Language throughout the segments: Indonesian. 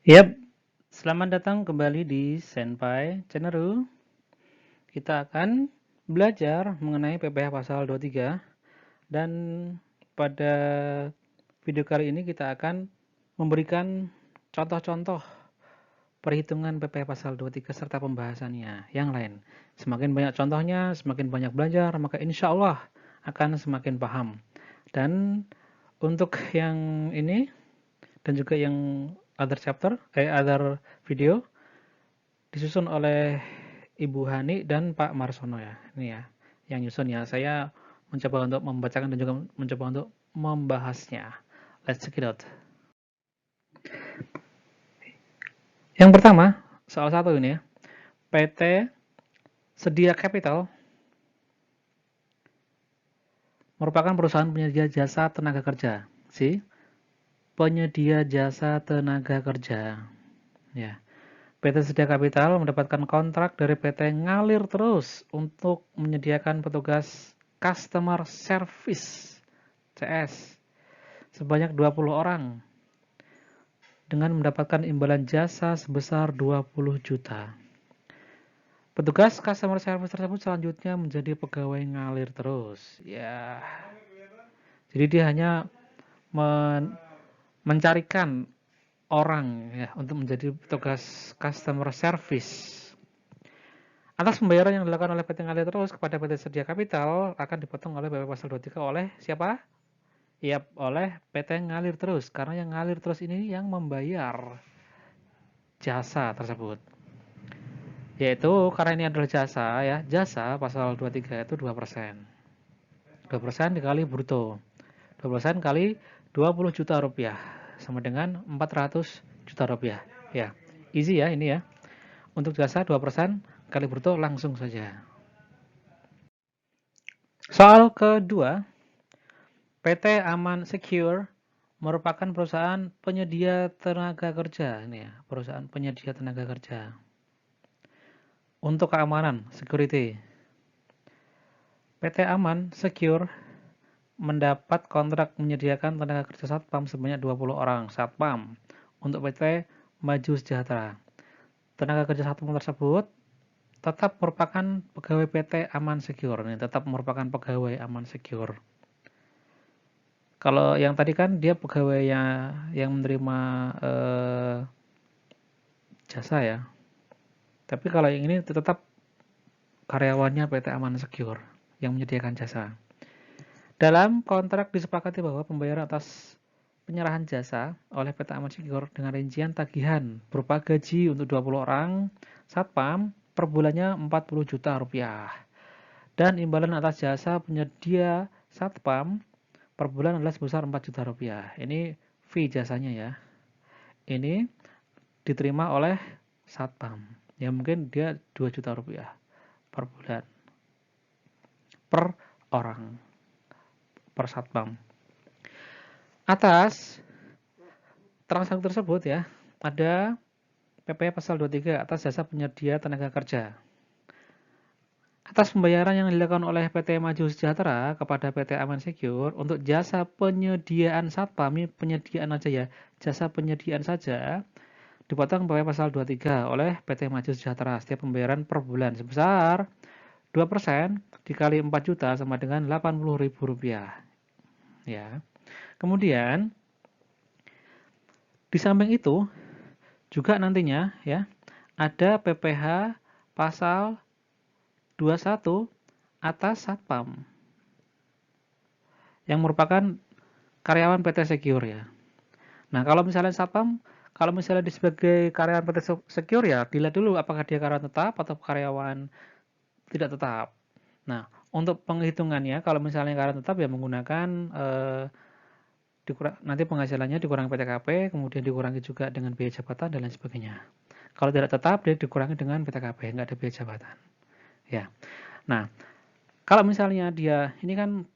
Yap, selamat datang kembali di Senpai Channel. Kita akan belajar mengenai PPh pasal 23 dan pada video kali ini kita akan memberikan contoh-contoh perhitungan PPh pasal 23 serta pembahasannya yang lain. Semakin banyak contohnya, semakin banyak belajar, maka insya Allah akan semakin paham. Dan untuk yang ini dan juga yang other video disusun oleh Ibu Hani dan Pak Marsono ya. Ini ya, yang nyusun ya. Saya mencoba untuk membacakan dan juga mencoba untuk membahasnya. Let's check it out. Yang pertama, soal 1 ini ya. PT Sedia Capital merupakan perusahaan penyedia jasa tenaga kerja. Si penyedia jasa tenaga kerja. Ya. PT Sedia Capital mendapatkan kontrak dari PT Ngalir Terus untuk menyediakan petugas Customer Service CS sebanyak 20 orang dengan mendapatkan imbalan jasa sebesar 20 juta. Petugas Customer Service tersebut selanjutnya menjadi pegawai Ngalir Terus. Ya. Jadi dia hanya mencarikan orang ya untuk menjadi petugas Customer Service. Atas pembayaran yang dilakukan oleh PT Ngalir Terus kepada PT Sedia Capital akan dipotong oleh PP Pasal 23 oleh siapa? Yap, oleh PT Ngalir Terus. Karena yang Ngalir Terus ini yang membayar jasa tersebut. Yaitu karena ini adalah jasa ya, jasa pasal 23 itu 2%. 2% dikali bruto. 2% kali 20 juta rupiah sama dengan 400 juta rupiah. Ya, easy ya ini ya. Untuk jasa 2% kali bruto langsung saja. Soal kedua, PT Aman Secure merupakan perusahaan penyedia tenaga kerja. Ini ya, perusahaan penyedia tenaga kerja. Untuk keamanan, security. PT Aman Secure mendapat kontrak menyediakan tenaga kerja satpam sebanyak 20 orang satpam untuk PT Maju Sejahtera. Tenaga kerja satpam tersebut tetap merupakan pegawai PT Aman Secure. Ini tetap merupakan pegawai Aman Secure. Kalau yang tadi kan dia pegawai yang menerima jasa ya. Tapi kalau yang ini tetap karyawannya PT Aman Secure yang menyediakan jasa. Dalam kontrak disepakati bahwa pembayaran atas penyerahan jasa oleh PT Aman Secure dengan rincian tagihan berupa gaji untuk 20 orang satpam per bulannya 40 juta rupiah. Dan imbalan atas jasa penyedia satpam per bulan adalah sebesar 4 juta rupiah. Ini fee jasanya ya. Ini diterima oleh satpam. Ya mungkin dia 2 juta rupiah per bulan. Per orang. Per satpam. Atas transaksi tersebut ya, ada PP pasal 23 atas jasa penyedia tenaga kerja. Atas pembayaran yang dilakukan oleh PT Maju Sejahtera kepada PT Aman Secure untuk jasa penyediaan satpam, ini penyediaan aja ya, jasa penyediaan saja, dipotong PP pasal 23 oleh PT Maju Sejahtera setiap pembayaran per bulan sebesar 2% dikali 4 juta sama dengan Rp80.000. Ya. Kemudian di samping itu juga nantinya ya ada PPh pasal 21 atas satpam yang merupakan karyawan PT Secure ya. Nah, kalau misalnya satpam, kalau misalnya sebagai karyawan PT Secure ya, dilihat dulu apakah dia karyawan tetap atau karyawan tidak tetap. Nah, untuk penghitungannya, kalau misalnya karyawan tetap ya menggunakan nanti penghasilannya dikurangi PTKP, kemudian dikurangi juga dengan biaya jabatan dan lain sebagainya. Kalau tidak tetap, dia dikurangi dengan PTKP, nggak ada biaya jabatan. Ya. Nah, kalau misalnya dia, ini kan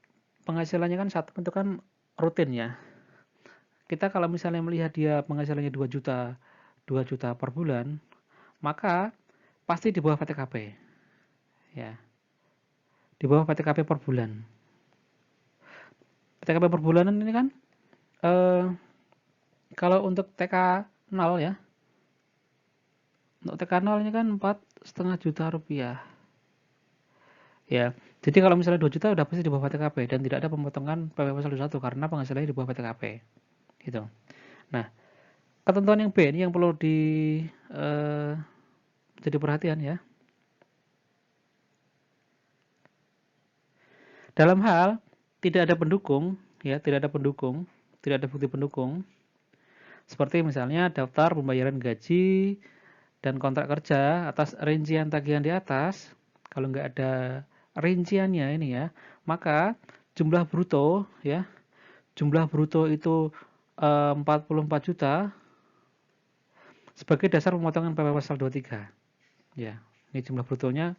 penghasilannya kan satu itu kan rutin ya. Kita kalau misalnya melihat dia penghasilannya 2 juta, 2 juta per bulan, maka pasti di bawah PTKP. Ya. Di bawah PTKP per bulan. PTKP per bulanan ini kan kalau untuk TK 0 ya, Untuk TK0 ini kan 4,5 juta rupiah. Ya, jadi kalau misalnya 2 juta udah pasti di bawah PTKP dan tidak ada pemotongan PPh pasal 21 karena penghasilannya di bawah PTKP. Gitu. Nah, ketentuan yang B ini yang perlu jadi perhatian ya. Dalam hal tidak ada pendukung, ya, tidak ada bukti pendukung, seperti misalnya daftar pembayaran gaji dan kontrak kerja atas rincian tagihan di atas. Kalau nggak ada rinciannya ini ya, maka jumlah bruto ya, jumlah bruto itu 44 juta sebagai dasar pemotongan PPh pasal 23. Ya, ini jumlah brutonya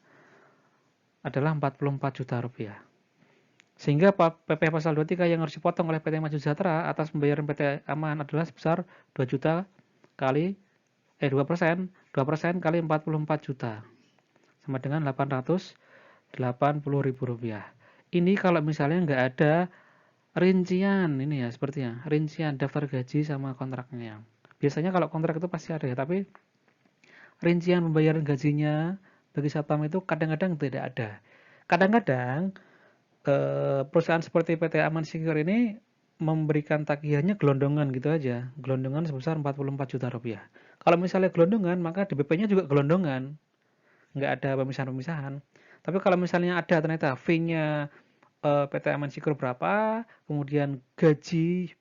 adalah 44 juta rupiah. Sehingga PPh pasal 23 yang harus dipotong oleh PT Maju Sejahtera atas pembayaran PT Aman adalah sebesar 2 juta kali 2% kali 44 juta sama dengan 880.000 rupiah. Ini kalau misalnya nggak ada rincian ini ya, sepertinya rincian daftar gaji sama kontraknya. Biasanya kalau kontrak itu pasti ada ya, tapi rincian pembayaran gajinya bagi satpam itu kadang-kadang tidak ada. Kadang-kadang perusahaan seperti PT Aman Secure ini memberikan tagihannya gelondongan gitu aja, gelondongan sebesar 44 juta rupiah. Kalau misalnya gelondongan, maka DBP-nya juga gelondongan, nggak ada pemisahan-pemisahan. Tapi kalau misalnya ada ternyata fee-nya PT Aman Secure berapa, kemudian gaji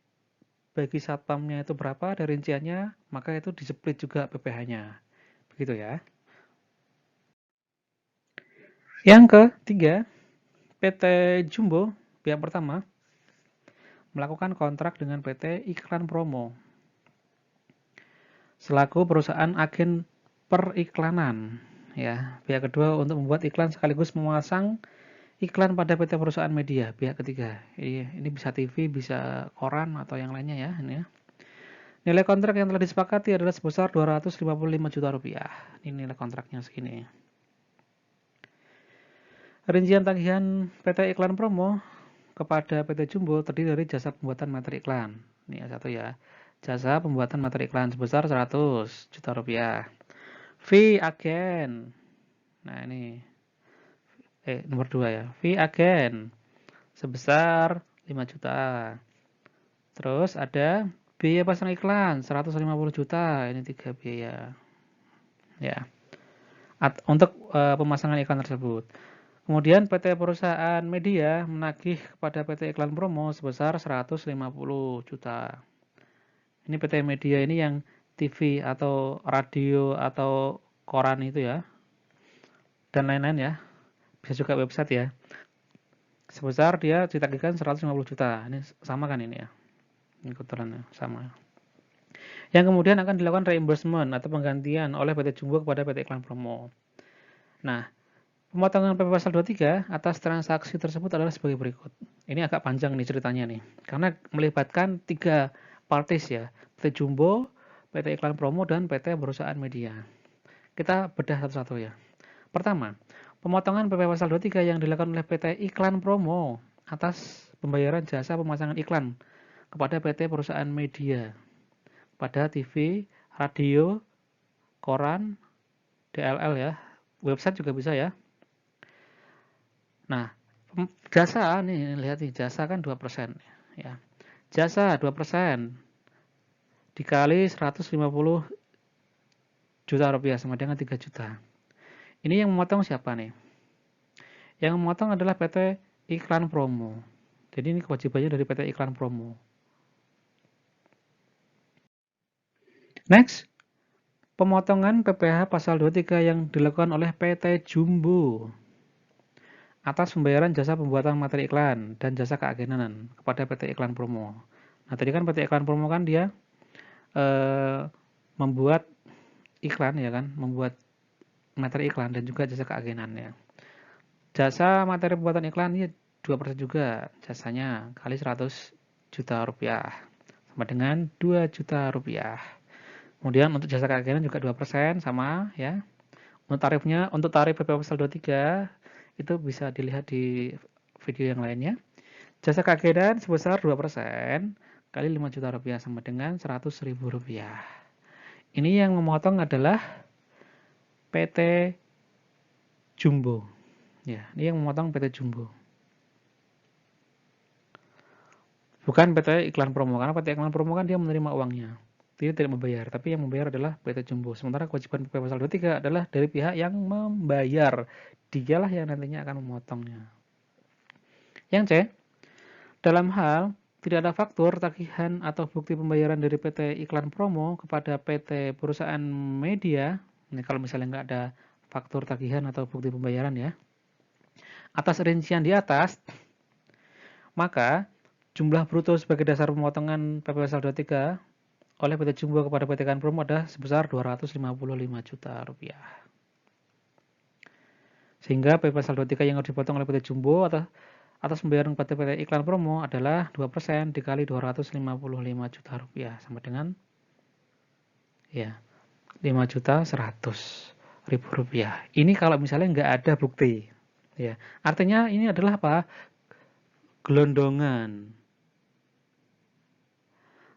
bagi satpamnya itu berapa, ada rinciannya, maka itu di-split juga PPh-nya. Begitu ya. Yang ketiga, PT Jumbo pihak pertama melakukan kontrak dengan PT Iklan Promo selaku perusahaan agen periklanan. Ya, pihak kedua untuk membuat iklan sekaligus memasang iklan pada PT perusahaan media. Pihak ketiga, ini bisa TV, bisa koran atau yang lainnya ya. Ini ya. Nilai kontrak yang telah disepakati adalah sebesar 255 juta rupiah. Ini nilai kontraknya segini. Rincian tagihan PT Iklan Promo kepada PT Jumbo terdiri dari jasa pembuatan materi iklan. Ini satu ya. Jasa pembuatan materi iklan sebesar 100 juta rupiah. Fee agen. Nah, ini nomor 2 ya. Fee agen sebesar 5 juta. Terus ada biaya pasang iklan 150 juta. Ini 3 biaya. Ya. Untuk pemasangan iklan tersebut. Kemudian PT perusahaan media menagih kepada PT Iklan Promo sebesar 150 juta. Ini PT media ini yang TV atau radio atau koran itu ya. Dan lain-lain ya. Bisa juga website ya. Sebesar dia ditagihkan 150 juta. Ini sama kan ini ya. Ini kebetulan sama. Yang kemudian akan dilakukan reimbursement atau penggantian oleh PT Jumbo kepada PT Iklan Promo. Nah, pemotongan PPh pasal 23 atas transaksi tersebut adalah sebagai berikut. Ini agak panjang nih ceritanya nih. Karena melibatkan 3 parties ya. PT Jumbo, PT Iklan Promo, dan PT Perusahaan Media. Kita bedah satu-satu ya. Pertama, pemotongan PPh pasal 23 yang dilakukan oleh PT Iklan Promo atas pembayaran jasa pemasangan iklan kepada PT Perusahaan Media pada TV, radio, koran, DLL ya. Website juga bisa ya. Nah, jasa nih, lihat nih, jasa kan 2% ya. Jasa 2% dikali 150 juta rupiah sama dengan 3 juta. Ini yang memotong siapa nih? Yang memotong adalah PT Iklan Promo. Jadi ini kewajibannya dari PT Iklan Promo. Next, pemotongan PPh pasal 23 yang dilakukan oleh PT Jumbo atas pembayaran jasa pembuatan materi iklan dan jasa keagenan kepada PT Iklan Promo. Nah, tadi kan PT Iklan Promo kan dia membuat iklan ya kan, membuat materi iklan dan juga jasa keagenan ya. Jasa materi pembuatan iklan ini 2% juga jasanya kali 100 juta rupiah sama dengan 2 juta rupiah. Kemudian untuk jasa keagenan juga 2% sama ya. Untuk tarifnya, untuk tarif PPh pasal 23 itu bisa dilihat di video yang lainnya. Jasa keagenan sebesar 2% kali 5 juta rupiah sama dengan 100.000 rupiah. Ini yang memotong adalah PT Jumbo. Ya, ini yang memotong PT Jumbo. Bukan PT Iklan Promo, karena PT Iklan Promo kan dia menerima uangnya. Dia tidak membayar, tapi yang membayar adalah PT Jumbo. Sementara kewajiban PP pasal 23 adalah dari pihak yang membayar. Dialah yang nantinya akan memotongnya. Yang C, dalam hal tidak ada faktur, tagihan, atau bukti pembayaran dari PT Iklan Promo kepada PT Perusahaan Media, ini kalau misalnya nggak ada faktur, tagihan, atau bukti pembayaran ya, atas rincian di atas, maka jumlah bruto sebagai dasar pemotongan PP pasal 23 oleh PT Jumbo kepada PT Iklan Promo adalah sebesar 255 juta rupiah. Sehingga PP pasal 23 yang harus dipotong oleh PT Jumbo atas pembayaran kepada PT Iklan Promo adalah 2% dikali 255 juta rupiah sama dengan ya 5.100.000 rupiah. Ini kalau misalnya nggak ada bukti, ya artinya ini adalah apa? Gelondongan,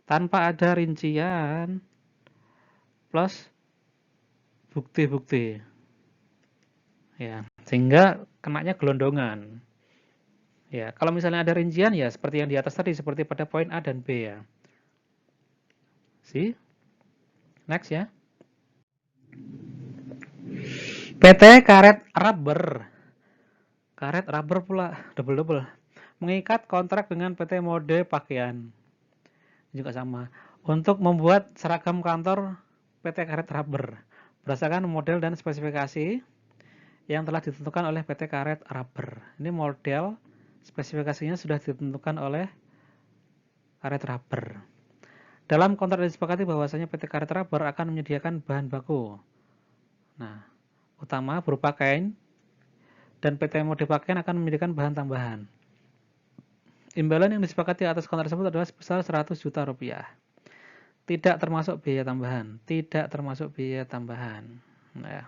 tanpa ada rincian plus bukti-bukti, ya sehingga kenanya gelondongan. Ya, kalau misalnya ada rincian ya seperti yang di atas tadi, seperti pada poin A dan B ya. See? Next ya. PT Karet Rubber. Karet rubber pula, double-double. Mengikat kontrak dengan PT Mode Pakaian. Juga sama. Untuk membuat seragam kantor PT Karet Rubber. Berdasarkan model dan spesifikasi yang telah ditentukan oleh PT Karet Rubber. Ini model, spesifikasinya sudah ditentukan oleh Karet Rubber. Dalam kontrak disepakati bahwasanya PT Karet Rubber akan menyediakan bahan baku. Nah, utama berupa kain dan PT Mode Pakaian akan menyediakan bahan tambahan. Imbalan yang disepakati atas kontrak tersebut adalah sebesar 100 juta rupiah. Tidak termasuk biaya tambahan. Tidak termasuk biaya tambahan. Nah,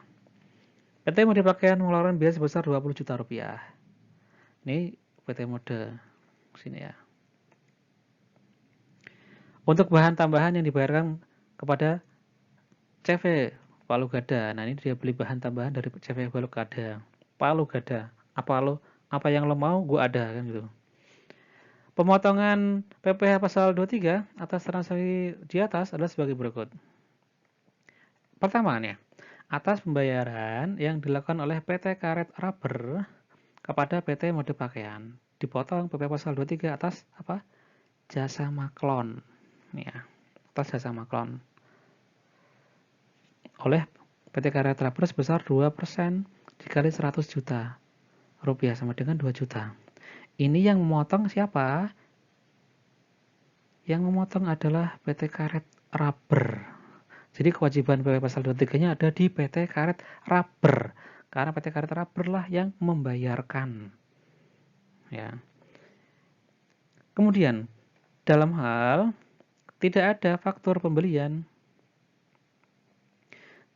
PT Mode Pakaian mengeluarkan biaya sebesar 20 juta rupiah. Ini PT Mode. Sini ya. Untuk bahan tambahan yang dibayarkan kepada CV Palu Gada. Nah, ini dia beli bahan tambahan dari CV Palu Gada. Palu Gada. Apa yang lo mau, gue ada kan gitu. Pemotongan PPh pasal 23 atas transaksi di atas adalah sebagai berikut. Pertama nih, atas pembayaran yang dilakukan oleh PT Karet Rubber kepada PT Mode Pakaian, dipotong PPh pasal 23 atas apa? Jasa maklon. Ya, atas jasa maklon. Oleh PT Karet Rubber sebesar 2% dikali 100 juta rupiah sama dengan 2 juta. Ini yang memotong siapa? Yang memotong adalah PT Karet Rubber. Jadi kewajiban PP pasal 23-nya ada di PT Karet Rubber. Karena PT Karet Rubber lah yang membayarkan. Ya. Kemudian, dalam hal tidak ada faktor pembelian.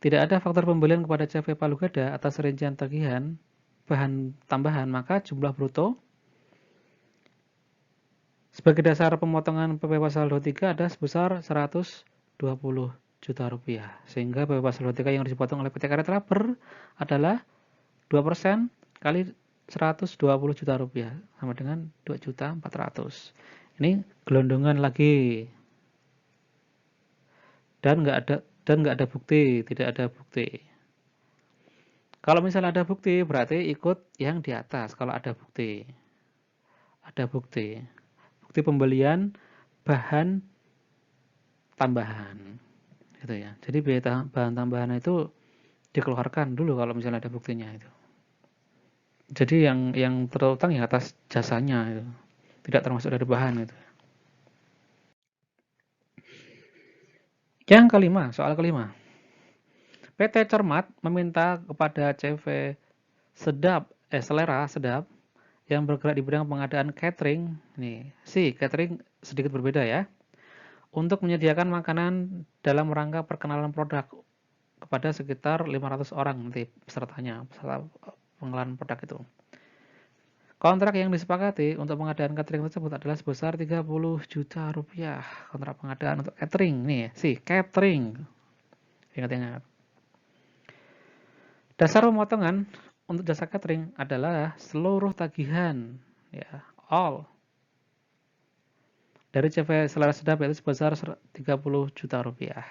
Tidak ada faktor pembelian kepada CV Palu Gada atas rincian tagihan bahan tambahan, maka jumlah bruto sebagai dasar pemotongan PP pasal 23 ada sebesar 120 juta rupiah. Sehingga PP pasal 23 yang dipotong oleh PT Karet Rubber adalah 2% kali 120 juta rupiah sama dengan 2.400.000. Ini gelondongan lagi. Dan nggak ada bukti, tidak ada bukti. Kalau misalnya ada bukti, berarti ikut yang di atas. Kalau ada bukti, bukti pembelian bahan tambahan, gitu ya. Jadi biaya bahan tambahan itu dikeluarkan dulu kalau misalnya ada buktinya itu. Jadi yang terutang ya atas jasanya itu, tidak termasuk dari bahan itu. Yang kelima, soal kelima. PT Cermat meminta kepada CV Selera Sedap yang bergerak di bidang pengadaan catering, nih, catering sedikit berbeda ya, untuk menyediakan makanan dalam rangka perkenalan produk kepada sekitar 500 orang nanti pesertanya, peserta pengenalan produk itu. Kontrak yang disepakati untuk pengadaan catering tersebut adalah sebesar 30 juta rupiah. Kontrak pengadaan untuk catering, nih, catering. Ingat-ingat. Dasar pemotongan untuk jasa catering adalah seluruh tagihan, ya, all dari CV selera sedap yaitu sebesar 30 juta rupiah.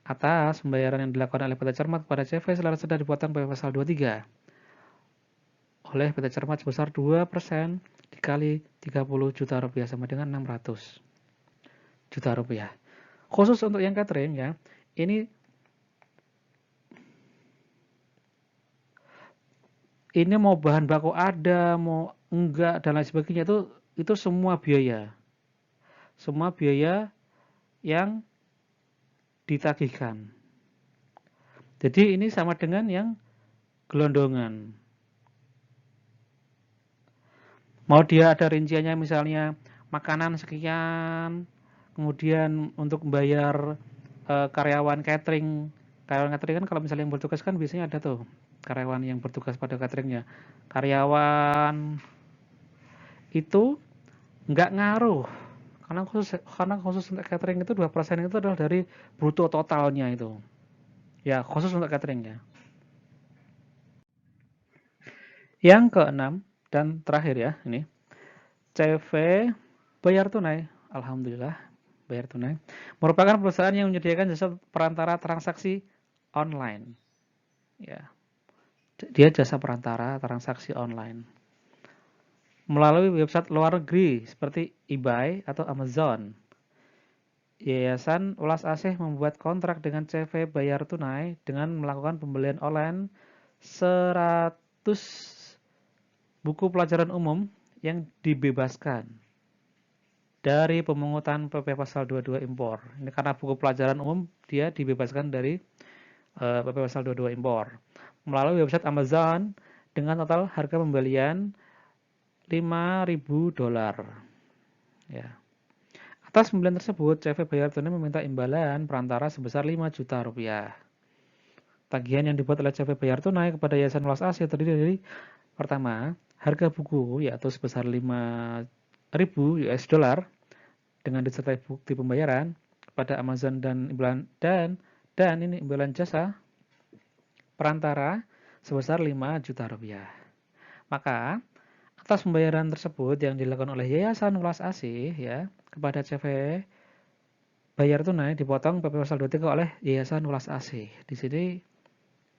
Atas pembayaran yang dilakukan oleh PT Cermat kepada CV selera sedap dipotong PP pasal 23 oleh PT Cermat sebesar 2% dikali 30 juta rupiah sama dengan 600 juta rupiah. Khusus untuk yang catering ya, ini mau bahan baku ada, mau enggak dan lain sebagainya itu semua biaya. Semua biaya yang ditagihkan. Jadi ini sama dengan yang gelondongan. Mau dia ada rinciannya misalnya makanan sekian, kemudian untuk membayar karyawan catering kan kalau misalnya yang bertugas kan biasanya ada tuh karyawan yang bertugas pada cateringnya. Karyawan itu nggak ngaruh karena khusus untuk catering itu 2% itu adalah dari bruto totalnya itu. Ya, khusus untuk cateringnya. Yang keenam dan terakhir ya, ini CV bayar tunai. Alhamdulillah, bayar tunai. Merupakan perusahaan yang menyediakan jasa perantara transaksi online. Ya, dia jasa perantara transaksi online. Melalui website luar negeri seperti eBay atau Amazon. Yayasan Ulas Asih membuat kontrak dengan CV bayar tunai dengan melakukan pembelian online 100 buku pelajaran umum yang dibebaskan dari pemungutan PP pasal 22 impor. Ini karena buku pelajaran umum dia dibebaskan dari PP pasal 22 impor. Melalui website Amazon dengan total harga pembelian $5.000. Ya. Atas pembelian tersebut, CV bayar tunai meminta imbalan perantara sebesar 5 juta rupiah. Tagihan yang dibuat oleh CV bayar tunai kepada Yayasan Ulas Asih terdiri dari pertama, harga buku yaitu sebesar 5.000 US dollar dengan disertai bukti pembayaran kepada Amazon dan ini imbalan jasa perantara sebesar 5 juta rupiah. Maka atas pembayaran tersebut yang dilakukan oleh Yayasan Ulas Asih ya kepada CV bayar tunai dipotong PP pasal 23 oleh Yayasan Ulas Asih. Di sini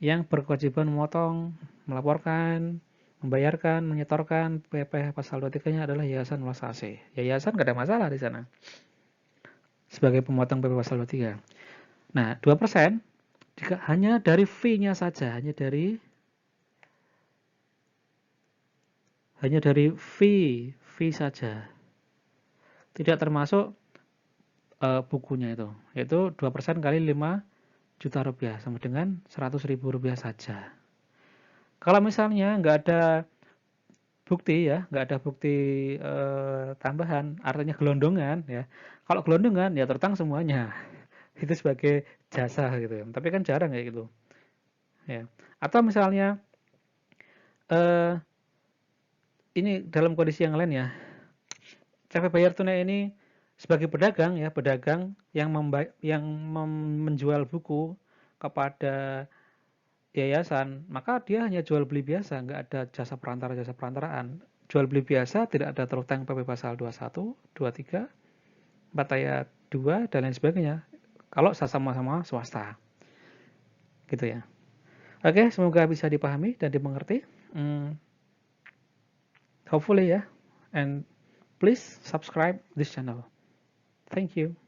yang berkewajiban memotong, melaporkan, membayarkan, menyetorkan PP pasal 23-nya adalah Yayasan Ulas Asih. Yayasan nggak ada masalah di sana sebagai pemotong PP pasal 23. Nah, 2% jika hanya dari fee-nya saja, hanya dari fee saja. Tidak termasuk bukunya itu, yaitu 2% kali 5 juta rupiah sama dengan 100.000 rupiah saja. Kalau misalnya nggak ada bukti ya, nggak ada bukti tambahan, artinya gelondongan ya. Kalau gelondongan ya tertang semuanya, itu sebagai jasa gitu. Tapi kan jarang kayak gitu. Ya. Atau misalnya ini dalam kondisi yang lain ya, CV bayar tunai ini sebagai pedagang ya, pedagang yang menjual buku kepada yayasan, maka dia hanya jual beli biasa, nggak ada jasa perantaraan. Jual beli biasa, tidak ada terutang PP pasal 21, 23, 4 ayat 2, dan lain sebagainya. Kalau sama-sama swasta. Gitu ya. Oke, semoga bisa dipahami dan dimengerti. Hopefully ya. And please subscribe this channel. Thank you.